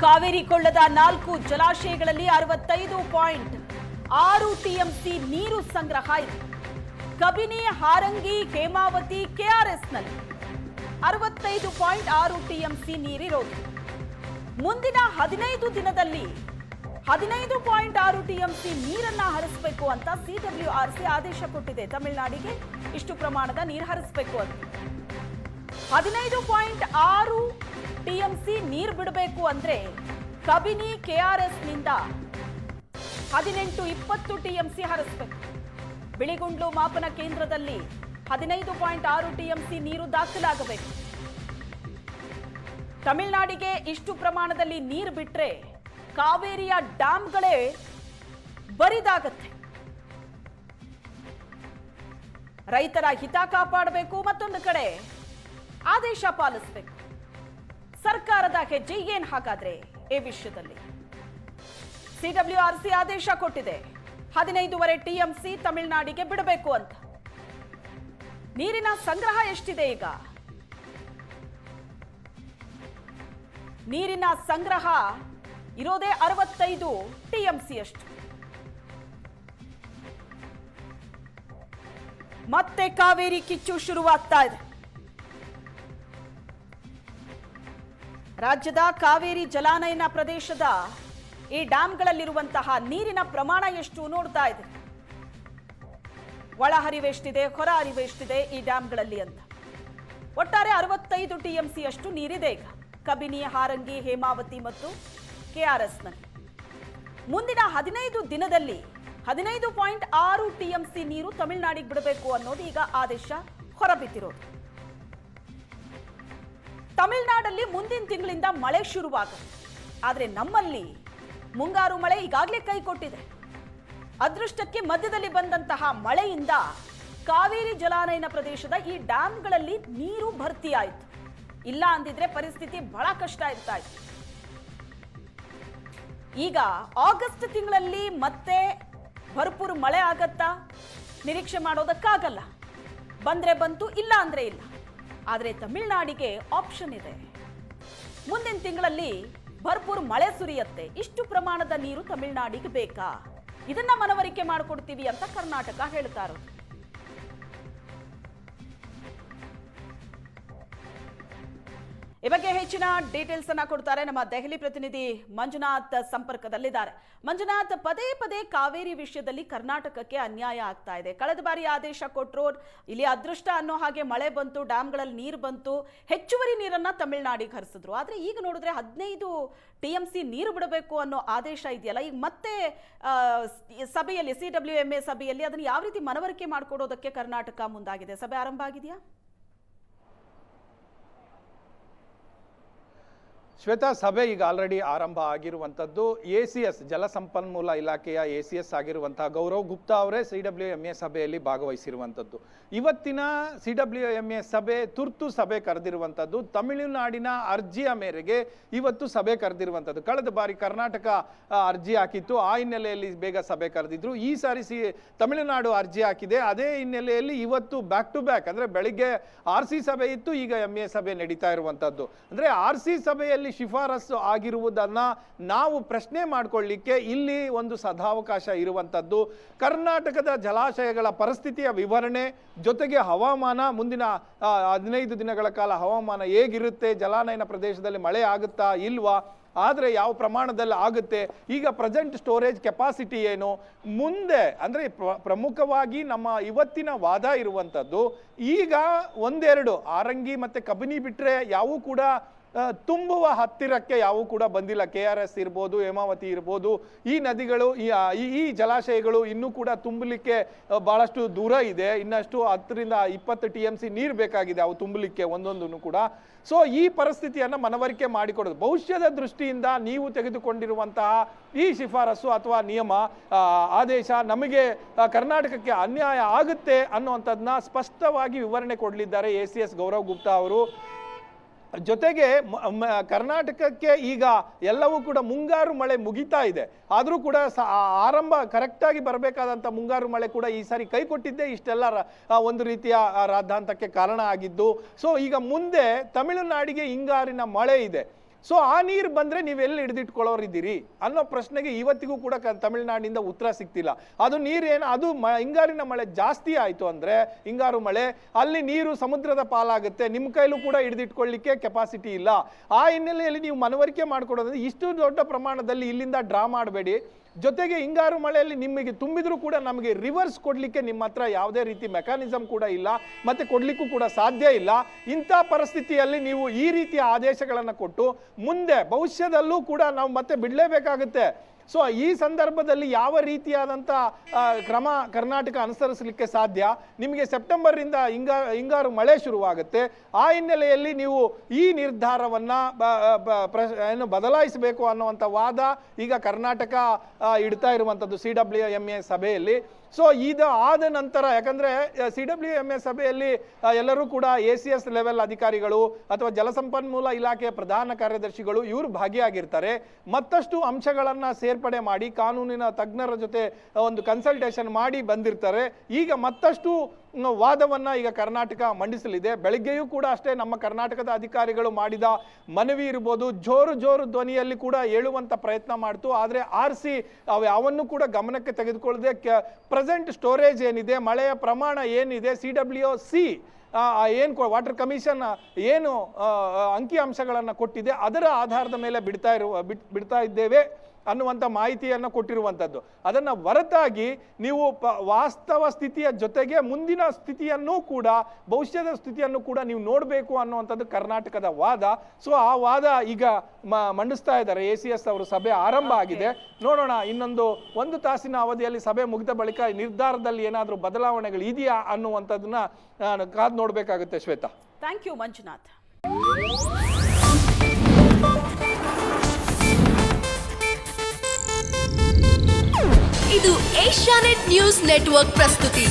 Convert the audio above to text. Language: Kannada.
ಕಾವೇರಿ ಕೊಳ್ಳದ 4 ಜಲಾಶಯಗಳಲ್ಲಿ 65.6 ಟಿಎಂಸಿ ನೀರು ಸಂಗ್ರಹ ಇದೆ. ಕಬಿನಿ, ಹಾರಂಗಿ, ಹೇಮಾವತಿ, ಕೆಆರ್ಎಸ್ನಲ್ಲಿ 65.6 ಟಿಎಂಸಿ ನೀರಿರೋದು. ಮುಂದಿನ 15 ದಿನದಲ್ಲಿ 15.6 ಟಿಎಂಸಿ ನೀರನ್ನ ಹರಿಸಬೇಕು ಅಂತ ಸಿಡಬ್ಲ್ಯೂಆರ್ಸಿ ಆದೇಶ ಕೊಟ್ಟಿದೆ. ತಮಿಳುನಾಡಿಗೆ ಇಷ್ಟು ಪ್ರಮಾಣದ ನೀರು ಹರಿಸಬೇಕು ಅಂತ 15.6 ಟಿಎಂಸಿ ನೀರು ಬಿಡಬೇಕು ಅಂದ್ರೆ ಕಬಿನಿ, ಕೆಆರ್ಎಸ್ ನಿಂದ 18-20 ಟಿಎಂಸಿ ಹರಿಸಬೇಕು. ಬಿಳಿಗುಂಡ್ಲು ಮಾಪನ ಕೇಂದ್ರದಲ್ಲಿ 15.6 ಟಿಎಂಸಿ ನೀರು ದಾಖಲಾಗಬೇಕು. ತಮಿಳುನಾಡಿಗೆ ಇಷ್ಟು ಪ್ರಮಾಣದಲ್ಲಿ ನೀರು ಬಿಟ್ರೆ ಕಾವೇರಿಯ ಡ್ಯಾಂಗಳೇ ಬರಿದಾಗತ್ತೆ. ರೈತರ ಹಿತ ಕಾಪಾಡಬೇಕು, ಮತ್ತೊಂದು ಕಡೆ ಆದೇಶ ಪಾಲಿಸಬೇಕು. ಸರ್ಕಾರದ ಹೆಜ್ಜೆ ಏನ್ ಹಾಗಾದ್ರೆ ಈ ವಿಷಯದಲ್ಲಿ? ಸಿಡಬ್ಲ್ಯೂಆರ್ಸಿ ಆದೇಶ ಕೊಟ್ಟಿದೆ 15.5 ಟಿಎಂಸಿ ತಮಿಳುನಾಡಿಗೆ ಬಿಡಬೇಕು ಅಂತ. ನೀರಿನ ಸಂಗ್ರಹ ಎಷ್ಟಿದೆ ಈಗ? ನೀರಿನ ಸಂಗ್ರಹ ಇರೋದೇ 65 ಟಿಎಂಸಿ ಅಷ್ಟು. ಮತ್ತೆ ಕಾವೇರಿ ಕಿಚ್ಚು ಶುರುವಾಗ್ತಾ ಇದೆ. ರಾಜ್ಯದ ಕಾವೇರಿ ಜಲಾನಯನ ಪ್ರದೇಶದ ಈ ಡ್ಯಾಂಗಳಲ್ಲಿರುವಂತಹ ನೀರಿನ ಪ್ರಮಾಣ ಎಷ್ಟು ನೋಡ್ತಾ ಇದೆ. ಒಳ ಹರಿವು ಎಷ್ಟಿದೆ, ಹೊರ ಹರಿವು ಎಷ್ಟಿದೆ ಈ ಡ್ಯಾಂಗಳಲ್ಲಿ ಅಂತ. ಒಟ್ಟಾರೆ 65 ಟಿಎಂಸಿ ಅಷ್ಟು ನೀರಿದೆ ಈಗ ಕಬಿನಿ, ಹಾರಂಗಿ, ಹೇಮಾವತಿ ಮತ್ತು ಕೆಆರ್ಎಸ್ನಲ್ಲಿ. ಮುಂದಿನ 15 ದಿನದಲ್ಲಿ 15.6 ಟಿಎಂಸಿ ನೀರು ತಮಿಳುನಾಡಿಗೆ ಬಿಡಬೇಕು ಅನ್ನೋದು ಈಗ ಆದೇಶ ಹೊರಬಿದ್ದಿರೋದು. ತಮಿಳುನಾಡಲ್ಲಿ ಮುಂದಿನ ತಿಂಗಳಿಂದ ಮಳೆ ಶುರುವಾಗುತ್ತೆ. ಆದರೆ ನಮ್ಮಲ್ಲಿ ಮುಂಗಾರು ಮಳೆ ಈಗಾಗಲೇ ಕೈ ಕೊಟ್ಟಿದೆ. ಅದೃಷ್ಟಕ್ಕೆ ಮಧ್ಯದಲ್ಲಿ ಬಂದಂತಹ ಮಳೆಯಿಂದ ಕಾವೇರಿ ಜಲಾನಯನ ಪ್ರದೇಶದ ಈ ಡ್ಯಾಂಗಳಲ್ಲಿ ನೀರು ಭರ್ತಿಯಾಯಿತು. ಇಲ್ಲ ಅಂದಿದ್ರೆ ಪರಿಸ್ಥಿತಿ ಬಹಳ ಕಷ್ಟ ಇರ್ತಾ ಇತ್ತು. ಈಗ ಆಗಸ್ಟ್ ತಿಂಗಳಲ್ಲಿ ಮತ್ತೆ ಭರ್ಪೂರ್ ಮಳೆ ಆಗತ್ತಾ? ನಿರೀಕ್ಷೆ ಮಾಡೋದಕ್ಕಾಗಲ್ಲ. ಬಂದ್ರೆ ಬಂತು, ಇಲ್ಲ ಅಂದ್ರೆ ಇಲ್ಲ. ಆದರೆ ತಮಿಳುನಾಡಿಗೆ ಆಪ್ಷನ್ ಇದೆ. ಮುಂದಿನ ತಿಂಗಳಲ್ಲಿ ಭರ್ಪೂರ್ ಮಳೆ ಸುರಿಯತ್ತೆ. ಇಷ್ಟು ಪ್ರಮಾಣದ ನೀರು ತಮಿಳುನಾಡಿಗೆ ಬೇಕಾ? ಇದನ್ನ ಮನವರಿಕೆ ಮಾಡಿಕೊಡ್ತೀವಿ ಅಂತ ಕರ್ನಾಟಕ ಹೇಳ್ತಾ ಇರೋದು. ಈ ಬಗ್ಗೆ ಹೆಚ್ಚಿನ ಡೀಟೇಲ್ಸ್ ಅನ್ನ ಕೊಡ್ತಾರೆ ನಮ್ಮ ದೆಹಲಿ ಪ್ರತಿನಿಧಿ ಮಂಜುನಾಥ್ ಸಂಪರ್ಕದಲ್ಲಿದ್ದಾರೆ. ಮಂಜುನಾಥ್, ಪದೇ ಪದೇ ಕಾವೇರಿ ವಿಷಯದಲ್ಲಿ ಕರ್ನಾಟಕಕ್ಕೆ ಅನ್ಯಾಯ ಆಗ್ತಾ ಇದೆ. ಕಳೆದ ಬಾರಿ ಆದೇಶ ಕೊಟ್ಟರು, ಇಲ್ಲಿ ಅದೃಷ್ಟ ಅನ್ನೋ ಹಾಗೆ ಮಳೆ ಬಂತು, ಡ್ಯಾಂಗಳಲ್ಲಿ ನೀರು ಬಂತು, ಹೆಚ್ಚುವರಿ ನೀರನ್ನ ತಮಿಳುನಾಡಿಗೆ ಹರಿಸಿದ್ರು. ಆದ್ರೆ ಈಗ ನೋಡಿದ್ರೆ 15 ಟಿಎಂಸಿ ನೀರು ಬಿಡಬೇಕು ಅನ್ನೋ ಆದೇಶ ಇದೆಯಲ್ಲ, ಈಗ ಮತ್ತೆ ಸಭೆಯಲ್ಲಿ ಸಿಡಬ್ಲ್ಯೂಎಂಎ ಸಭೆಯಲ್ಲಿ ಅದನ್ನು ಯಾವ ರೀತಿ ಮನವರಿಕೆ ಮಾಡಿಕೊಡೋದಕ್ಕೆ ಕರ್ನಾಟಕ ಮುಂದಾಗಿದೆ? ಸಭೆ ಆರಂಭ ಆಗಿದೆಯಾ? ಶ್ವೇತಾ, ಸಭೆ ಈಗ ಆಲ್ರೆಡಿ ಆರಂಭ ಆಗಿರುವಂಥದ್ದು. ಎಸಿಎಸ್ ಜಲಸಂಪನ್ಮೂಲ ಇಲಾಖೆಯ ಎಸಿಎಸ್ ಆಗಿರುವಂತಹ ಗೌರವ್ ಗುಪ್ತಾ ಅವರೇ ಸಿಡಬ್ಲ್ಯೂಎಂಎ ಸಭೆಯಲ್ಲಿ ಭಾಗವಹಿಸಿರುವಂಥದ್ದು. ಇವತ್ತಿನ ಸಿಡಬ್ಲ್ಯೂಎಂಎ ಸಭೆ ತುರ್ತು ಸಭೆ ಕರೆದಿರುವಂಥದ್ದು. ತಮಿಳುನಾಡಿನ ಅರ್ಜಿಯ ಮೇರೆಗೆ ಇವತ್ತು ಸಭೆ ಕರೆದಿರುವಂಥದ್ದು. ಕಳೆದ ಬಾರಿ ಕರ್ನಾಟಕ ಅರ್ಜಿ ಹಾಕಿತ್ತು, ಆ ಹಿನ್ನೆಲೆಯಲ್ಲಿ ಬೇಗ ಸಭೆ ಕರೆದಿದ್ರು. ಈ ಸಾರಿ ತಮಿಳುನಾಡು ಅರ್ಜಿ ಹಾಕಿದೆ. ಅದೇ ಹಿನ್ನೆಲೆಯಲ್ಲಿ ಇವತ್ತು ಬ್ಯಾಕ್ ಟು ಬ್ಯಾಕ್, ಅಂದ್ರೆ ಬೆಳಿಗ್ಗೆ ಆರ್ಸಿ ಸಭೆ ಇತ್ತು, ಈಗ ಎಂಎ ಸಭೆ ನಡೀತಾ ಇರುವಂಥದ್ದು. ಅಂದ್ರೆ ಆರ್ಸಿ ಸಭೆಯಲ್ಲಿ ಶಿಫಾರಸು ಆಗಿರುವುದನ್ನ ನಾವು ಪ್ರಶ್ನೆ ಮಾಡಿಕೊಳ್ಳಿಕ್ಕೆ ಇಲ್ಲಿ ಒಂದು ಸದಾವಕಾಶ ಇರುವಂತದ್ದು. ಕರ್ನಾಟಕದ ಜಲಾಶಯಗಳ ಪರಿಸ್ಥಿತಿಯ ವಿವರಣೆ ಜೊತೆಗೆ ಹವಾಮಾನ, ಮುಂದಿನ 15 ದಿನಗಳ ಕಾಲ ಹವಾಮಾನ ಹೇಗಿರುತ್ತೆ, ಜಲಾನಯನ ಪ್ರದೇಶದಲ್ಲಿ ಮಳೆ ಆಗುತ್ತಾ ಇಲ್ವಾ, ಆದರೆ ಯಾವ ಪ್ರಮಾಣದಲ್ಲಿ ಆಗುತ್ತೆ, ಈಗ ಪ್ರೆಸೆಂಟ್ ಸ್ಟೋರೇಜ್ ಕೆಪಾಸಿಟಿ ಏನು, ಮುಂದೆ ಅಂದರೆ ಪ್ರಮುಖವಾಗಿ ನಮ್ಮ ಇವತ್ತಿನ ವಾದ ಇರುವಂಥದ್ದು, ಈಗ ಒಂದೆರಡು ಹಾರಂಗಿ ಮತ್ತು ಕಬಿನಿ ಬಿಟ್ಟರೆ ಯಾವೂ ಕೂಡ ತುಂಬುವ ಹತ್ತಿರಕ್ಕೆ ಯಾವೂ ಕೂಡ ಬಂದಿಲ್ಲ. ಕೆಆರ್ಎಸ್ ಇರ್ಬೋದು, ಹೇಮಾವತಿ ಇರ್ಬೋದು, ಈ ನದಿಗಳು, ಈ ಜಲಾಶಯಗಳು ಇನ್ನೂ ಕೂಡ ತುಂಬಲಿಕ್ಕೆ ಬಹಳಷ್ಟು ದೂರ ಇದೆ. ಇನ್ನಷ್ಟು 10-20 ಟಿಎಂಸಿ ನೀರು ಬೇಕಾಗಿದೆ ಅವು ತುಂಬಲಿಕ್ಕೆ ಒಂದೊಂದನ್ನು ಕೂಡ. ಸೊ ಈ ಪರಿಸ್ಥಿತಿಯನ್ನು ಮನವರಿಕೆ ಮಾಡಿಕೊಡೋದು ಭವಿಷ್ಯದ ದೃಷ್ಟಿಯಿಂದ ನೀವು ತೆಗೆದುಕೊಂಡಿರುವಂತಹ ಈ ಶಿಫಾರಸು ಅಥವಾ ನಿಯಮ ಆದೇಶ ನಮಗೆ ಕರ್ನಾಟಕಕ್ಕೆ ಅನ್ಯಾಯ ಆಗುತ್ತೆ ಅನ್ನುವಂಥದ್ದನ್ನ ಸ್ಪಷ್ಟವಾಗಿ ವಿವರಣೆ ಕೊಡಲಿದ್ದಾರೆ ಎಸಿಎಸ್ ಗೌರವ್ ಗುಪ್ತಾ ಅವರು. ಜೊತೆಗೆ ಕರ್ನಾಟಕಕ್ಕೆ ಈಗ ಎಲ್ಲವೂ ಕೂಡ ಮುಂಗಾರು ಮಳೆ ಮುಗಿತಾ ಇದೆ. ಆದರೂ ಕೂಡ ಆರಂಭ ಕರೆಕ್ಟಾಗಿ ಬರಬೇಕಾದಂಥ ಮುಂಗಾರು ಮಳೆ ಕೂಡ ಈ ಸಾರಿ ಕೈ ಕೊಟ್ಟಿದ್ದೇ ಇಷ್ಟೆಲ್ಲ ಒಂದು ರೀತಿಯ ರಾದ್ಧಾಂತಕ್ಕೆ ಕಾರಣ ಆಗಿದ್ದು. ಸೊ ಈಗ ಮುಂದೆ ತಮಿಳುನಾಡಿಗೆ ಹಿಂಗಾರಿನ ಮಳೆ ಇದೆ. ಸೊ ಆ ನೀರು ಬಂದ್ರೆ ನೀವೆಲ್ಲಿ ಹಿಡಿದಿಟ್ಕೊಳ್ಳೋರಿದ್ದೀರಿ ಅನ್ನೋ ಪ್ರಶ್ನೆಗೆ ಇವತ್ತಿಗೂ ಕೂಡ ತಮಿಳುನಾಡಿನಿಂದ ಉತ್ತರ ಸಿಗ್ತಿಲ್ಲ. ಅದು ನೀರೇನು, ಅದು ಹಿಂಗಾರಿನ ಮಳೆ ಜಾಸ್ತಿ ಆಯ್ತು ಅಂದ್ರೆ, ಹಿಂಗಾರು ಮಳೆ, ಅಲ್ಲಿ ನೀರು ಸಮುದ್ರದ ಪಾಲಾಗುತ್ತೆ, ನಿಮ್ಮ ಕೈಲೂ ಕೂಡ ಹಿಡಿದಿಟ್ಕೊಳ್ಳಿಕ್ಕೆ ಕೆಪಾಸಿಟಿ ಇಲ್ಲ. ಆ ಹಿನ್ನೆಲೆಯಲ್ಲಿ ನೀವು ಮನವರಿಕೆ ಮಾಡ್ಕೊಡೋದ್ರೆ ಇಷ್ಟು ದೊಡ್ಡ ಪ್ರಮಾಣದಲ್ಲಿ ಇಲ್ಲಿಂದ ಡ್ರಾ ಮಾಡಬೇಡಿ. ಜೊತೆಗೆ ಹಿಂಗಾರು ಮಳೆಯಲ್ಲಿ ನಿಮಗೆ ತುಂಬಿದ್ರೂ ಕೂಡ ನಮಗೆ ರಿವರ್ಸ್ ಕೊಡ್ಲಿಕ್ಕೆ ನಿಮ್ಮ ಹತ್ರ ಯಾವುದೇ ರೀತಿ ಮೆಕ್ಯಾನಿಸಮ್ ಕೂಡ ಇಲ್ಲ, ಮತ್ತೆ ಕೊಡ್ಲಿಕ್ಕೂ ಕೂಡ ಸಾಧ್ಯ ಇಲ್ಲ. ಇಂಥ ಪರಿಸ್ಥಿತಿಯಲ್ಲಿ ನೀವು ಈ ರೀತಿಯ ಆದೇಶಗಳನ್ನು ಕೊಟ್ಟು ಮುಂದೆ ಭವಿಷ್ಯದಲ್ಲೂ ಕೂಡ ನಾವು ಮತ್ತೆ ಬಿಡಲೇಬೇಕಾಗುತ್ತೆ. ಸೊ ಈ ಸಂದರ್ಭದಲ್ಲಿ ಯಾವ ರೀತಿಯಾದಂಥ ಕ್ರಮ ಕರ್ನಾಟಕ ಅನುಸರಿಸಲಿಕ್ಕೆ ಸಾಧ್ಯ? ನಿಮಗೆ ಸೆಪ್ಟೆಂಬರಿಂದ ಹಿಂಗಾರು ಮಳೆ ಶುರುವಾಗುತ್ತೆ. ಆ ಹಿನ್ನೆಲೆಯಲ್ಲಿ ನೀವು ಈ ನಿರ್ಧಾರವನ್ನು ಏನು ಬದಲಾಯಿಸಬೇಕು ಅನ್ನುವಂಥ ವಾದ ಈಗ ಕರ್ನಾಟಕ ಇಡ್ತಾ ಇರುವಂಥದ್ದು CWMA ಸಭೆಯಲ್ಲಿ. ಸೊ ಇದು ಆದ ನಂತರ, ಯಾಕಂದರೆ CWMA ಸಭೆಯಲ್ಲಿ ಎಲ್ಲರೂ ಕೂಡ ACS ಲೆವೆಲ್ ಅಧಿಕಾರಿಗಳು ಅಥವಾ ಜಲಸಂಪನ್ಮೂಲ ಇಲಾಖೆಯ ಪ್ರಧಾನ ಕಾರ್ಯದರ್ಶಿಗಳು ಇವರು ಭಾಗಿಯಾಗಿರ್ತಾರೆ. ಮತ್ತಷ್ಟು ಅಂಶಗಳನ್ನು ಸೇರ್ಪಡೆ ಮಾಡಿ ಕಾನೂನಿನ ತಜ್ಞರ ಜೊತೆ ಒಂದು ಕನ್ಸಲ್ಟೇಷನ್ ಮಾಡಿ ಬಂದಿರ್ತಾರೆ. ಈಗ ಮತ್ತಷ್ಟು ವಾದವನ್ನು ಈಗ ಕರ್ನಾಟಕ ಮಂಡಿಸಲಿದೆ. ಬೆಳಗ್ಗೆಯೂ ಕೂಡ ಅಷ್ಟೇ ನಮ್ಮ ಕರ್ನಾಟಕದ ಅಧಿಕಾರಿಗಳು ಮಾಡಿದ ಮನವಿ ಇರ್ಬೋದು, ಜೋರು ಧ್ವನಿಯಲ್ಲಿ ಕೂಡ ಹೇಳುವಂಥ ಪ್ರಯತ್ನ ಮಾಡ್ತು. ಆದರೆ ಆರಿಸಿ ಅವನ್ನು ಕೂಡ ಗಮನಕ್ಕೆ ತೆಗೆದುಕೊಳ್ಳದೆ ಪ್ರೆಸೆಂಟ್ ಸ್ಟೋರೇಜ್ ಏನಿದೆ, ಮಳೆಯ ಪ್ರಮಾಣ ಏನಿದೆ, CWC ಏನು ವಾಟರ್ ಕಮಿಷನ್ ಏನು ಅಂಕಿ ಅಂಶಗಳನ್ನು ಕೊಟ್ಟಿದೆ ಅದರ ಆಧಾರದ ಮೇಲೆ ಬಿಡ್ತಾ ಇದ್ದೇವೆ ಅನ್ನುವಂಥ ಮಾಹಿತಿಯನ್ನು ಕೊಟ್ಟಿರುವಂಥದ್ದು. ಅದನ್ನು ಹೊರತಾಗಿ ನೀವು ವಾಸ್ತವ ಸ್ಥಿತಿಯ ಜೊತೆಗೆ ಮುಂದಿನ ಸ್ಥಿತಿಯನ್ನು ಕೂಡ, ಭವಿಷ್ಯದ ಸ್ಥಿತಿಯನ್ನು ಕೂಡ ನೀವು ನೋಡಬೇಕು ಅನ್ನುವಂಥದ್ದು ಕರ್ನಾಟಕದ ವಾದ. ಸೊ ಆ ವಾದ ಈಗ ಮಂಡಿಸ್ತಾ ಇದ್ದಾರೆ. ACS ಅವರು ಸಭೆ ಆರಂಭ ಆಗಿದೆ. ನೋಡೋಣ ಒಂದು ತಾಸಿನ ಅವಧಿಯಲ್ಲಿ ಸಭೆ ಮುಗಿದ ಬಳಿಕ ನಿರ್ಧಾರದಲ್ಲಿ ಏನಾದರೂ ಬದಲಾವಣೆಗಳು ಇದೆಯಾ ಅನ್ನುವಂಥದ್ದನ್ನ ಕಾದು ನೋಡಬೇಕಾಗುತ್ತೆ. Shweta, thank you Manjunath. ಇದು ಏಷ್ಯಾನೆಟ್ ನ್ಯೂಸ್ ನೆಟ್ವರ್ಕ್ ಪ್ರಸ್ತುತಿ.